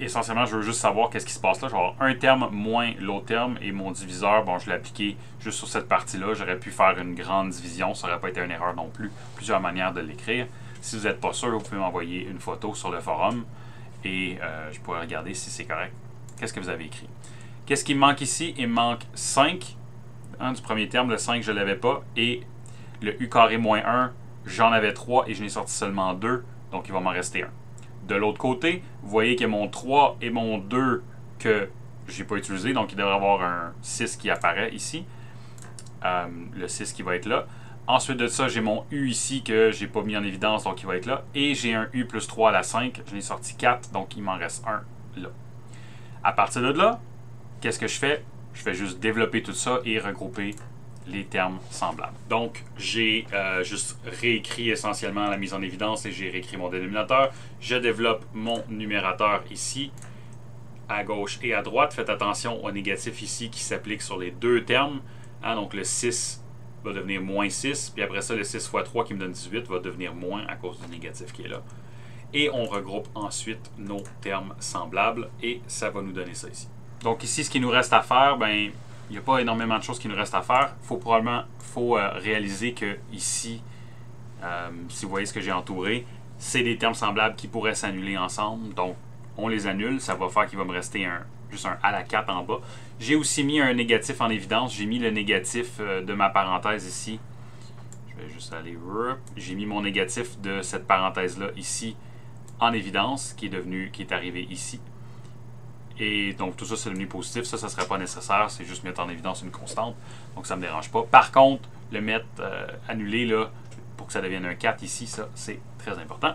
essentiellement, je veux juste savoir qu'est-ce qui se passe là. Je vais avoir un terme moins l'autre terme et mon diviseur, bon, je l'ai appliqué juste sur cette partie-là. J'aurais pu faire une grande division, ça n'aurait pas été une erreur non plus. Plusieurs manières de l'écrire. Si vous n'êtes pas sûr, vous pouvez m'envoyer une photo sur le forum et je pourrais regarder si c'est correct. Qu'est-ce que vous avez écrit? Qu'est-ce qui me manque ici? Il me manque 5 du premier terme. Le 5, je ne l'avais pas. Et le u carré moins 1, j'en avais 3 et je n'ai sorti seulement 2. Donc, il va m'en rester 1. De l'autre côté, vous voyez que mon 3 et mon 2 que je n'ai pas utilisé, donc il devrait y avoir un 6 qui apparaît ici. Le 6 qui va être là. Ensuite de ça, j'ai mon U ici que je n'ai pas mis en évidence, donc il va être là. Et j'ai un U plus 3 à la 5, je n'ai sorti 4, donc il m'en reste 1 là. À partir de là, qu'est-ce que je fais? Je fais juste développer tout ça et regrouper les termes semblables. Donc, j'ai juste réécrit essentiellement la mise en évidence et j'ai réécrit mon dénominateur. Je développe mon numérateur ici, à gauche et à droite. Faites attention au négatif ici qui s'applique sur les deux termes. Hein, donc, le 6 va devenir moins 6. Puis après ça, le 6 fois 3 qui me donne 18 va devenir moins à cause du négatif qui est là. Et on regroupe ensuite nos termes semblables et ça va nous donner ça ici. Donc ici, ce qui nous reste à faire, ben, il n'y a pas énormément de choses qui nous restent à faire. Il faut réaliser que ici, si vous voyez ce que j'ai entouré, c'est des termes semblables qui pourraient s'annuler ensemble. Donc, on les annule. Ça va faire qu'il va me rester juste un à la 4 en bas. J'ai aussi mis un négatif en évidence. J'ai mis le négatif de ma parenthèse ici. Je vais juste aller... J'ai mis mon négatif de cette parenthèse-là ici en évidence, qui est arrivé ici. Et donc, tout ça, c'est devenu positif. Ça ne serait pas nécessaire. C'est juste mettre en évidence une constante. Donc, ça ne me dérange pas. Par contre, le mettre annulé là, pour que ça devienne un 4 ici, ça, c'est très important.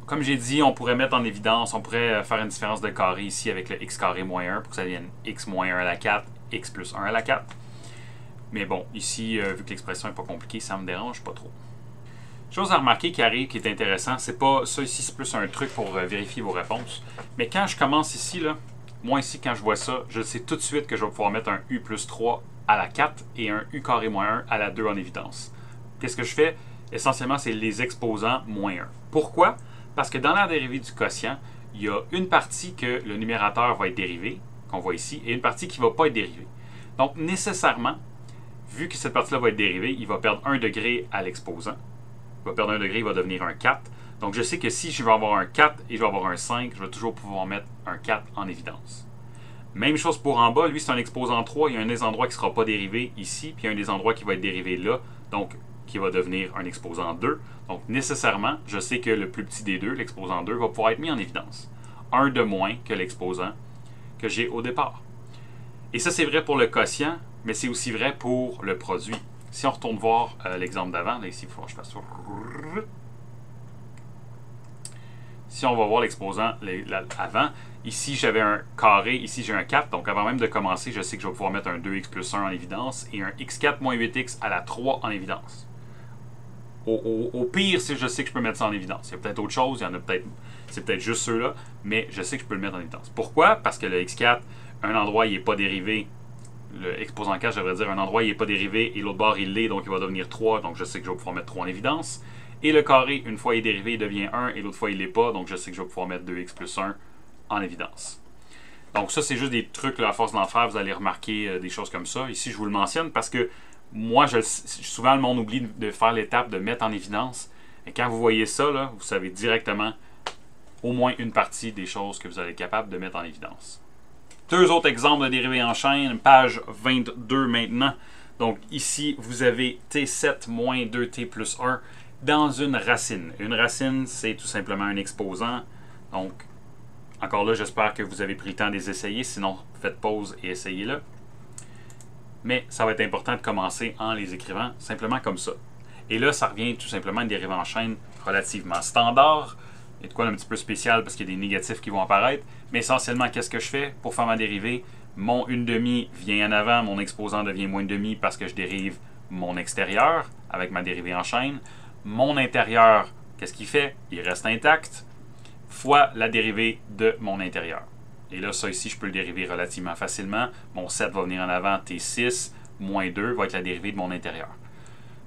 Comme j'ai dit, on pourrait mettre en évidence, on pourrait faire une différence de carré ici avec le x carré moins 1 pour que ça devienne x moins 1 à la 4, x plus 1 à la 4. Mais bon, ici, vu que l'expression n'est pas compliquée, ça ne me dérange pas trop. Chose à remarquer qui arrive, qui est intéressant, c'est pas ça ici, c'est plus un truc pour vérifier vos réponses. Mais quand je commence ici, là, moi ici, quand je vois ça, je sais tout de suite que je vais pouvoir mettre un u plus 3 à la 4 et un u carré moins 1 à la 2 en évidence. Qu'est-ce que je fais? essentiellement, c'est les exposants moins 1. Pourquoi? Parce que dans la dérivée du quotient, il y a une partie que le numérateur va être dérivé, qu'on voit ici, et une partie qui ne va pas être dérivée. Donc, nécessairement, vu que cette partie-là va être dérivée, il va perdre 1 degré à l'exposant. Il va perdre 1 degré, il va devenir un 4. Donc, je sais que si je vais avoir un 4 et je vais avoir un 5, je vais toujours pouvoir mettre un 4 en évidence. Même chose pour en bas, lui c'est un exposant 3, il y a un des endroits qui ne sera pas dérivé ici, puis il y a un des endroits qui va être dérivé là, donc qui va devenir un exposant 2. Donc nécessairement, je sais que le plus petit des deux, l'exposant 2, va pouvoir être mis en évidence. Un de moins que l'exposant que j'ai au départ. Et ça c'est vrai pour le quotient, mais c'est aussi vrai pour le produit. Si on retourne voir l'exemple d'avant, là ici il faut que je fasse ça. Si on va voir l'exposant avant, ici j'avais un carré, ici j'ai un 4, donc avant même de commencer, je sais que je vais pouvoir mettre un 2x plus 1 en évidence et un x4 moins 8x à la 3 en évidence. Au pire, si je sais que je peux mettre ça en évidence. Il y a peut-être autre chose, il y en a peut-être, c'est peut-être juste ceux-là, mais je sais que je peux le mettre en évidence. Pourquoi? Parce que le x4, un endroit il n'est pas dérivé, le exposant 4, je devrais dire un endroit il n'est pas dérivé et l'autre bord il l'est, donc il va devenir 3, donc je sais que je vais pouvoir mettre 3 en évidence. Et le carré, une fois il est dérivé, il devient 1 et l'autre fois il ne l'est pas, donc je sais que je vais pouvoir mettre 2x plus 1 en évidence. Donc ça, c'est juste des trucs, là, à force d'en faire, vous allez remarquer des choses comme ça. Ici, je vous le mentionne parce que moi, souvent, le monde oublie de faire l'étape de mettre en évidence. Et quand vous voyez ça, là, vous savez directement au moins une partie des choses que vous allez être capable de mettre en évidence. Deux autres exemples de dérivés en chaîne, page 22 maintenant. Donc ici, vous avez T7 moins 2T plus 1 dans une racine. Une racine, c'est tout simplement un exposant. Donc, encore là, j'espère que vous avez pris le temps de les essayer. Sinon, faites pause et essayez-le. Mais ça va être important de commencer en les écrivant simplement comme ça. Et là, ça revient tout simplement à une dérivée en chaîne relativement standard. Il y a de quoi un petit peu spécial parce qu'il y a des négatifs qui vont apparaître. Mais essentiellement, qu'est-ce que je fais pour faire ma dérivée? Mon 1/2 vient en avant, mon exposant devient moins 1/2 parce que je dérive mon extérieur avec ma dérivée en chaîne. Mon intérieur, qu'est-ce qu'il fait? Il reste intact, fois la dérivée de mon intérieur. Et là, ça ici, je peux le dériver relativement facilement. Mon 7 va venir en avant, T6, moins 2 va être la dérivée de mon intérieur.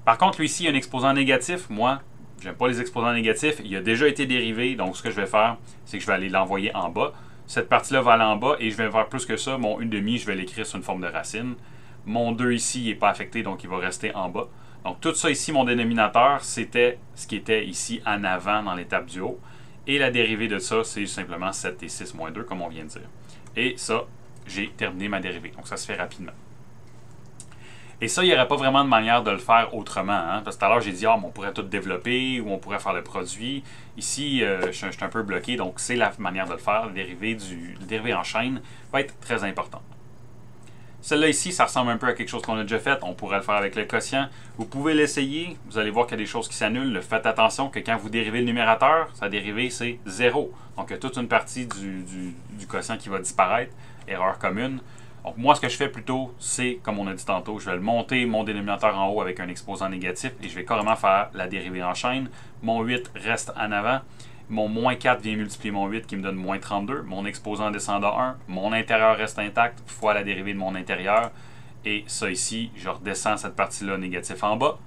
Par contre, lui ici, il y a un exposant négatif. Moi, j'aime pas les exposants négatifs. Il a déjà été dérivé, donc ce que je vais faire, c'est que je vais aller l'envoyer en bas. Cette partie-là va aller en bas et je vais faire plus que ça. Mon 1/2, je vais l'écrire sous une forme de racine. Mon 2 ici, il n'est pas affecté, donc il va rester en bas. Donc tout ça ici, mon dénominateur, c'était ce qui était ici en avant dans l'étape du haut. Et la dérivée de ça, c'est simplement 7t6 moins 2, comme on vient de dire. Et ça, j'ai terminé ma dérivée. Donc ça se fait rapidement. Et ça, il n'y aurait pas vraiment de manière de le faire autrement. Hein? Parce que tout à l'heure, j'ai dit, on pourrait tout développer ou on pourrait faire le produit. Ici, je suis un peu bloqué, donc c'est la manière de le faire. La dérivée en chaîne va être très importante. Celle-là ici, ça ressemble un peu à quelque chose qu'on a déjà fait. On pourrait le faire avec le quotient. Vous pouvez l'essayer. Vous allez voir qu'il y a des choses qui s'annulent. Faites attention que quand vous dérivez le numérateur, sa dérivée, c'est 0. Donc, il y a toute une partie du quotient qui va disparaître. Erreur commune. Donc, moi, ce que je fais plutôt, c'est, comme on a dit tantôt, je vais le monter, mon dénominateur en haut avec un exposant négatif et je vais carrément faire la dérivée en chaîne. Mon 8 reste en avant. Mon moins 4 vient multiplier mon 8 qui me donne moins 32. Mon exposant descend à 1. Mon intérieur reste intact fois la dérivée de mon intérieur. Et ça ici, je redescends cette partie-là négatif en bas.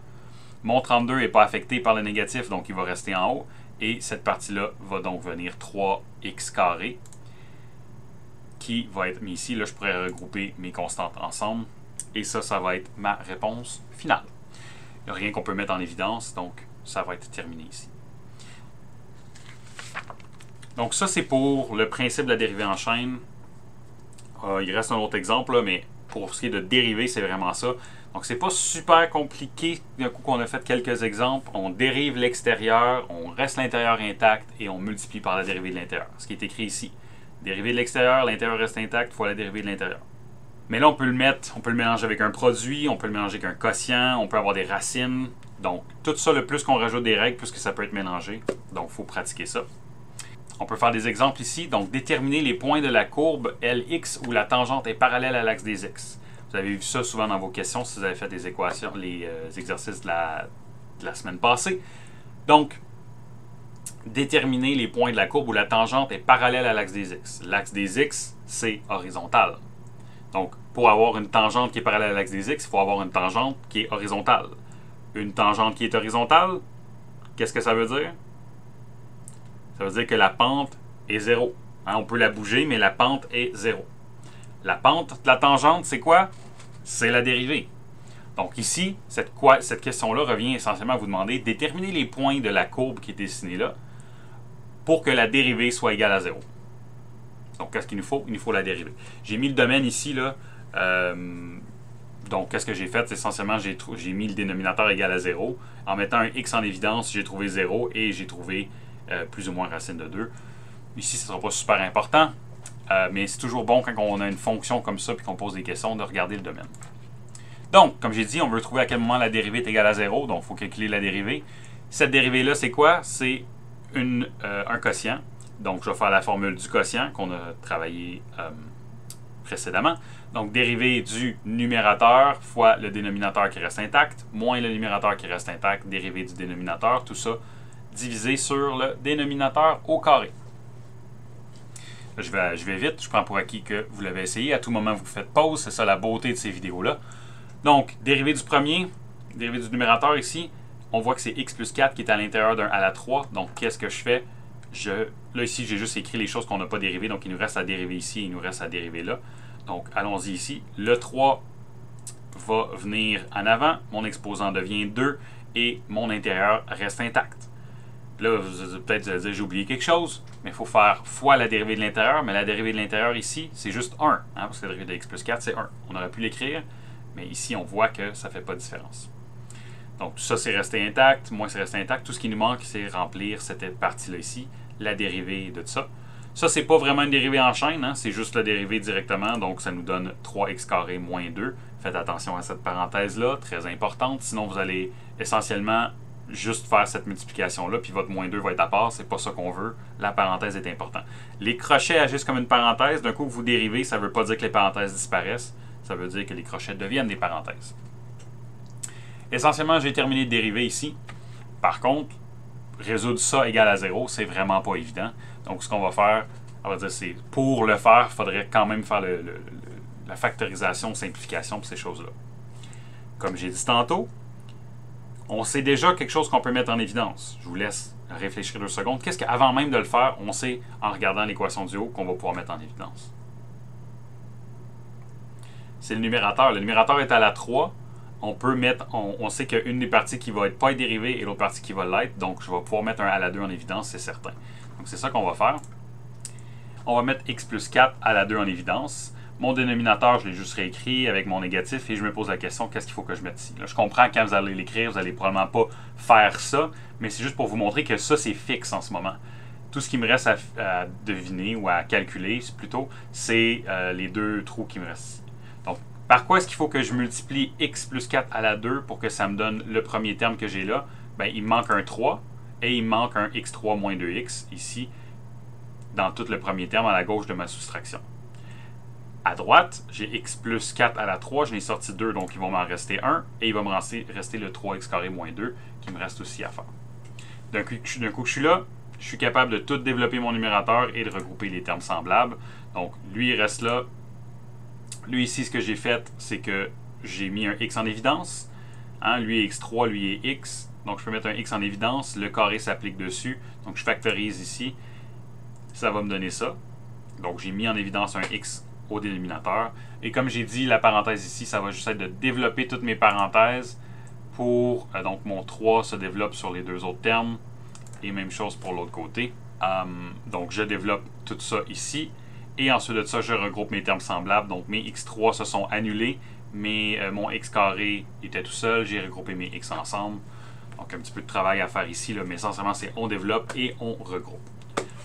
Mon 32 n'est pas affecté par le négatif, donc il va rester en haut. Et cette partie-là va donc venir 3x carré qui va être mis ici. Là, je pourrais regrouper mes constantes ensemble. Et ça va être ma réponse finale. Il n'y a rien qu'on peut mettre en évidence, donc ça va être terminé ici. Donc ça, c'est pour le principe de la dérivée en chaîne. Il reste un autre exemple, là, mais pour ce qui est de dériver, c'est vraiment ça. Donc c'est pas super compliqué. D'un coup qu'on a fait quelques exemples, on dérive l'extérieur, on reste l'intérieur intact et on multiplie par la dérivée de l'intérieur. Ce qui est écrit ici. Dérivée de l'extérieur, l'intérieur reste intact fois la dérivée de l'intérieur. Mais là, on peut le mélanger avec un produit, on peut le mélanger avec un quotient, on peut avoir des racines. Donc tout ça, le plus qu'on rajoute des règles, plus que ça peut être mélangé. Donc il faut pratiquer ça. On peut faire des exemples ici. Donc, déterminer les points de la courbe LX où la tangente est parallèle à l'axe des X. Vous avez vu ça souvent dans vos questions si vous avez fait des équations, les exercices de la semaine passée. Donc, déterminer les points de la courbe où la tangente est parallèle à l'axe des X. L'axe des X, c'est horizontal. Donc, pour avoir une tangente qui est parallèle à l'axe des X, il faut avoir une tangente qui est horizontale. Une tangente qui est horizontale, Qu'est-ce que ça veut dire? Ça veut dire que la pente est 0. Hein, on peut la bouger, mais la pente est 0. La pente de la tangente, c'est quoi? C'est la dérivée. Donc ici, cette question-là revient essentiellement à vous demander déterminer les points de la courbe qui est dessinée là pour que la dérivée soit égale à 0. Donc, qu'est-ce qu'il nous faut? Il nous faut la dérivée. J'ai mis le domaine ici, là. Donc, qu'est-ce que j'ai fait? Essentiellement, j'ai mis le dénominateur égal à 0. En mettant un x en évidence, j'ai trouvé 0 et j'ai trouvé plus ou moins racine de 2. Ici, ce ne sera pas super important, mais c'est toujours bon quand on a une fonction comme ça et qu'on pose des questions de regarder le domaine. Donc, comme j'ai dit, on veut trouver à quel moment la dérivée est égale à 0. Donc, il faut calculer la dérivée. Cette dérivée-là, c'est quoi? C'est un quotient. Donc, je vais faire la formule du quotient qu'on a travaillé précédemment. Donc, dérivée du numérateur fois le dénominateur qui reste intact, moins le numérateur qui reste intact, dérivée du dénominateur, tout ça divisé sur le dénominateur au carré. Je vais vite, je prends pour acquis que vous l'avez essayé. À tout moment, vous faites pause. C'est ça la beauté de ces vidéos-là. Donc, dérivée du premier, dérivée du numérateur ici, on voit que c'est x plus 4 qui est à l'intérieur d'un à la 3. Donc, qu'est-ce que je fais? Là, ici, j'ai juste écrit les choses qu'on n'a pas dérivées. Donc, il nous reste à dériver ici, il nous reste à dériver là. Donc, allons-y ici. Le 3 va venir en avant. Mon exposant devient 2 et mon intérieur reste intact. Là, vous peut-être dire j'ai oublié quelque chose, mais il faut faire fois la dérivée de l'intérieur. Mais la dérivée de l'intérieur ici, c'est juste 1. Hein, parce que la dérivée de x plus 4, c'est 1. On aurait pu l'écrire, mais ici, on voit que ça ne fait pas de différence. Donc, tout ça, c'est resté intact. Moins, c'est resté intact. Tout ce qui nous manque, c'est remplir cette partie-là ici, la dérivée de ça. Ça, c'est pas vraiment une dérivée en chaîne, hein, c'est juste la dérivée directement. Donc, ça nous donne 3x carré moins 2. Faites attention à cette parenthèse-là, très importante. Sinon, vous allez essentiellement juste faire cette multiplication-là, puis votre moins 2 va être à part. C'est pas ça qu'on veut. La parenthèse est importante. Les crochets agissent comme une parenthèse. D'un coup que vous dérivez, ça ne veut pas dire que les parenthèses disparaissent. Ça veut dire que les crochets deviennent des parenthèses. Essentiellement, j'ai terminé de dériver ici. Par contre, résoudre ça égal à 0, c'est vraiment pas évident. Donc, ce qu'on va faire, on va dire, c'est pour le faire, il faudrait quand même faire la factorisation, simplification pour ces choses-là. Comme j'ai dit tantôt, on sait déjà quelque chose qu'on peut mettre en évidence. Je vous laisse réfléchir 2 secondes. Qu'est-ce qu'avant même de le faire, on sait en regardant l'équation du haut qu'on va pouvoir mettre en évidence? C'est le numérateur. Le numérateur est à la 3. On peut mettre, on sait qu'il y a une des parties qui va pas être dérivée et l'autre partie qui va l'être. Donc, je vais pouvoir mettre un à la 2 en évidence, c'est certain. Donc, c'est ça qu'on va faire. On va mettre x plus 4 à la 2 en évidence. Mon dénominateur, je l'ai juste réécrit avec mon négatif et je me pose la question, qu'est-ce qu'il faut que je mette ici? Là, je comprends que quand vous allez l'écrire, vous n'allez probablement pas faire ça, mais c'est juste pour vous montrer que ça, c'est fixe en ce moment. Tout ce qui me reste à deviner ou à calculer, plutôt, c'est les 2 trous qui me restent ici. Donc, par quoi est-ce qu'il faut que je multiplie x plus 4 à la 2 pour que ça me donne le premier terme que j'ai là? Bien, il me manque un 3 et il me manque un x3 moins 2x ici, dans tout le premier terme à la gauche de ma soustraction. À droite, j'ai x plus 4 à la 3, je n'ai sorti 2, donc il va m'en rester 1, et il va me rester le 3x carré moins 2, qui me reste aussi à faire. D'un coup que je suis là, je suis capable de tout développer mon numérateur et de regrouper les termes semblables. Donc, lui, il reste là. Lui, ici, ce que j'ai fait, c'est que j'ai mis un x en évidence. Hein, lui est x3, lui est x. Donc, je peux mettre un x en évidence. Le carré s'applique dessus. Donc, je factorise ici. Ça va me donner ça. Donc, j'ai mis en évidence un x au dénominateur. Et comme j'ai dit, la parenthèse ici, ça va juste être de développer toutes mes parenthèses pour, donc mon 3 se développe sur les 2 autres termes. Et même chose pour l'autre côté. Donc, je développe tout ça ici. Et ensuite de ça, je regroupe mes termes semblables. Donc, mes x3 se sont annulés. Mais mon x carré était tout seul. J'ai regroupé mes x ensemble. Donc, un petit peu de travail à faire ici. Là, mais essentiellement, c'est on développe et on regroupe.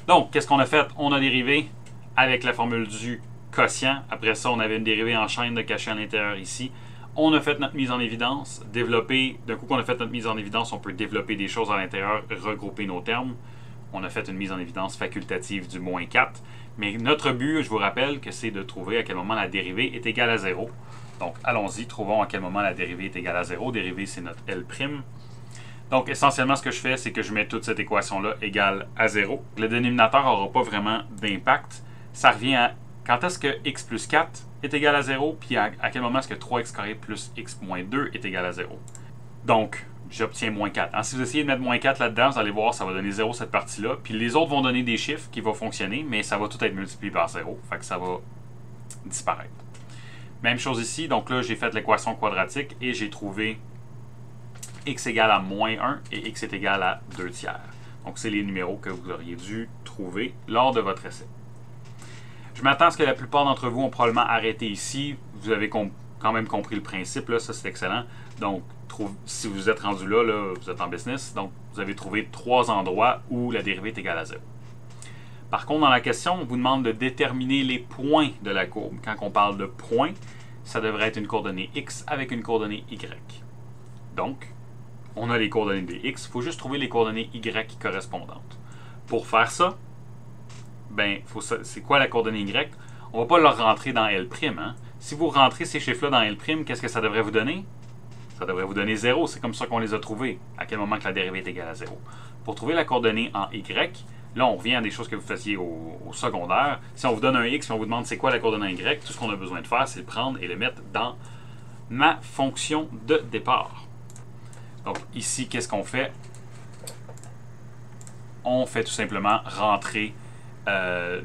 Donc, qu'est-ce qu'on a fait? On a dérivé avec la formule du quotient. Après ça, on avait une dérivée en chaîne de cachée à l'intérieur ici. On a fait notre mise en évidence. Développer, d'un coup qu'on a fait notre mise en évidence, on peut développer des choses à l'intérieur, regrouper nos termes. On a fait une mise en évidence facultative du moins 4. Mais notre but, je vous rappelle que c'est de trouver à quel moment la dérivée est égale à 0. Donc, allons-y, trouvons à quel moment la dérivée est égale à 0. Dérivée, c'est notre L'. Donc, essentiellement, ce que je fais, c'est que je mets toute cette équation-là égale à 0. Le dénominateur n'aura pas vraiment d'impact. Ça revient à quand est-ce que x plus 4 est égal à 0, puis à quel moment est-ce que 3x carré plus x moins 2 est égal à 0. Donc, j'obtiens moins 4. Alors, si vous essayez de mettre moins 4 là-dedans, vous allez voir, ça va donner 0 cette partie-là. Puis les autres vont donner des chiffres qui vont fonctionner, mais ça va tout être multiplié par 0. Fait que ça va disparaître. Même chose ici. Donc là, j'ai fait l'équation quadratique et j'ai trouvé x égale à moins 1 et x est égal à 2 tiers. Donc, c'est les numéros que vous auriez dû trouver lors de votre essai. Je m'attends à ce que la plupart d'entre vous ont probablement arrêté ici. Vous avez quand même compris le principe, là, ça c'est excellent. Donc, si vous êtes rendu là, vous êtes en business, donc vous avez trouvé 3 endroits où la dérivée est égale à 0. Par contre, dans la question, on vous demande de déterminer les points de la courbe. Quand on parle de points, ça devrait être une coordonnée x avec une coordonnée y. Donc, on a les coordonnées de x, il faut juste trouver les coordonnées y correspondantes. Pour faire ça, ben, c'est quoi la coordonnée y? On ne va pas leur rentrer dans L'. Hein? Si vous rentrez ces chiffres-là dans L', qu'est-ce que ça devrait vous donner? Ça devrait vous donner 0. C'est comme ça qu'on les a trouvés. À quel moment que la dérivée est égale à 0. Pour trouver la coordonnée en y, là, on revient à des choses que vous faisiez au secondaire. Si on vous donne un x et on vous demande c'est quoi la coordonnée en y, tout ce qu'on a besoin de faire, c'est le prendre et le mettre dans ma fonction de départ. Donc, ici, qu'est-ce qu'on fait? On fait tout simplement rentrer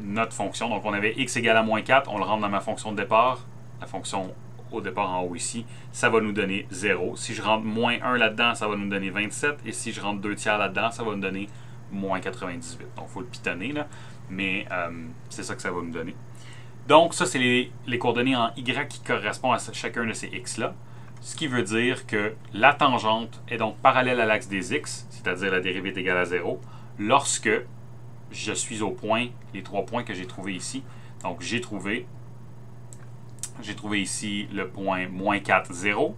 notre fonction. Donc, on avait x égale à moins 4. On le rentre dans ma fonction de départ. La fonction au départ en haut ici. Ça va nous donner 0. Si je rentre moins 1 là-dedans, ça va nous donner 27. Et si je rentre 2 tiers là-dedans, ça va nous donner moins 98. Donc, il faut le pitonner, là. Mais c'est ça que ça va nous donner. Donc, ça, c'est les coordonnées en y qui correspondent à chacun de ces x-là. Ce qui veut dire que la tangente est donc parallèle à l'axe des x, c'est-à-dire la dérivée est égale à 0, lorsque je suis au point, les 3 points que j'ai trouvés ici. Donc, j'ai trouvé ici le point moins 4, 0.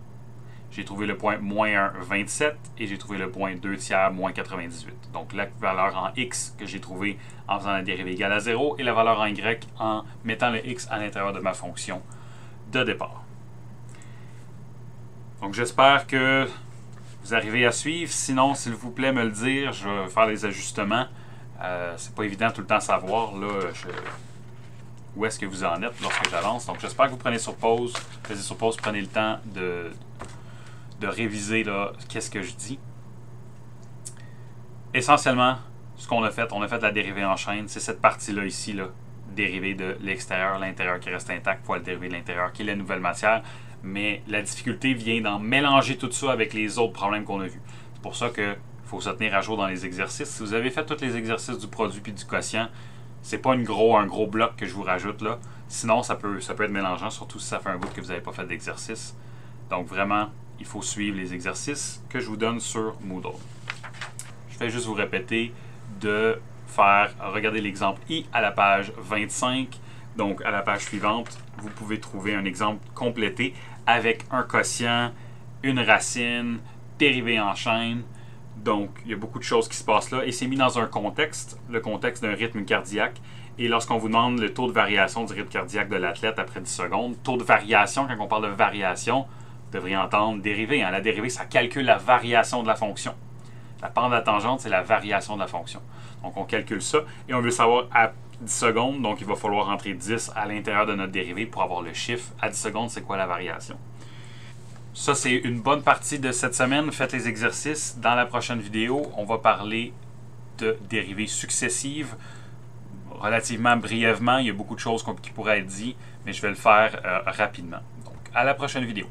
J'ai trouvé le point moins 1, 27. Et j'ai trouvé le point 2 tiers, moins 98. Donc, la valeur en x que j'ai trouvée en faisant la dérivée égale à 0 et la valeur en y en mettant le x à l'intérieur de ma fonction de départ. Donc, j'espère que vous arrivez à suivre. Sinon, s'il vous plaît, me le dire. Je vais faire les ajustements. C'est pas évident tout le temps à savoir là, où est-ce que vous en êtes lorsque j'avance. Donc, j'espère que vous prenez sur pause. Faites sur pause, prenez le temps de réviser qu'est-ce que je dis. Essentiellement, ce qu'on a fait, on a fait la dérivée en chaîne. C'est cette partie-là ici, là, dérivée de l'extérieur, l'intérieur qui reste intact, fois la dérivée de l'intérieur, qui est la nouvelle matière. Mais la difficulté vient d'en mélanger tout ça avec les autres problèmes qu'on a vus. C'est pour ça qu'il faut se tenir à jour dans les exercices. Si vous avez fait tous les exercices du produit puis du quotient, c'est pas un gros bloc que je vous rajoute là. Sinon, ça peut être mélangeant, surtout si ça fait un bout que vous n'avez pas fait d'exercice. Donc vraiment, il faut suivre les exercices que je vous donne sur Moodle. Je vais juste vous répéter de regarder l'exemple I à la page 25. Donc, à la page suivante, vous pouvez trouver un exemple complété avec un quotient, une racine, dérivée en chaîne. Donc, il y a beaucoup de choses qui se passent là. Et c'est mis dans un contexte, le contexte d'un rythme cardiaque. Et lorsqu'on vous demande le taux de variation du rythme cardiaque de l'athlète après 10 secondes, taux de variation, quand on parle de variation, vous devriez entendre dérivée. Hein? La dérivée, ça calcule la variation de la fonction. La pente de la tangente, c'est la variation de la fonction. Donc, on calcule ça et on veut savoir à 10 secondes. Donc, il va falloir rentrer 10 à l'intérieur de notre dérivée pour avoir le chiffre. À 10 secondes, c'est quoi la variation? Ça, c'est une bonne partie de cette semaine. Faites les exercices. Dans la prochaine vidéo, on va parler de dérivées successives. Relativement brièvement, il y a beaucoup de choses qui pourraient être dites, mais je vais le faire rapidement. Donc, à la prochaine vidéo.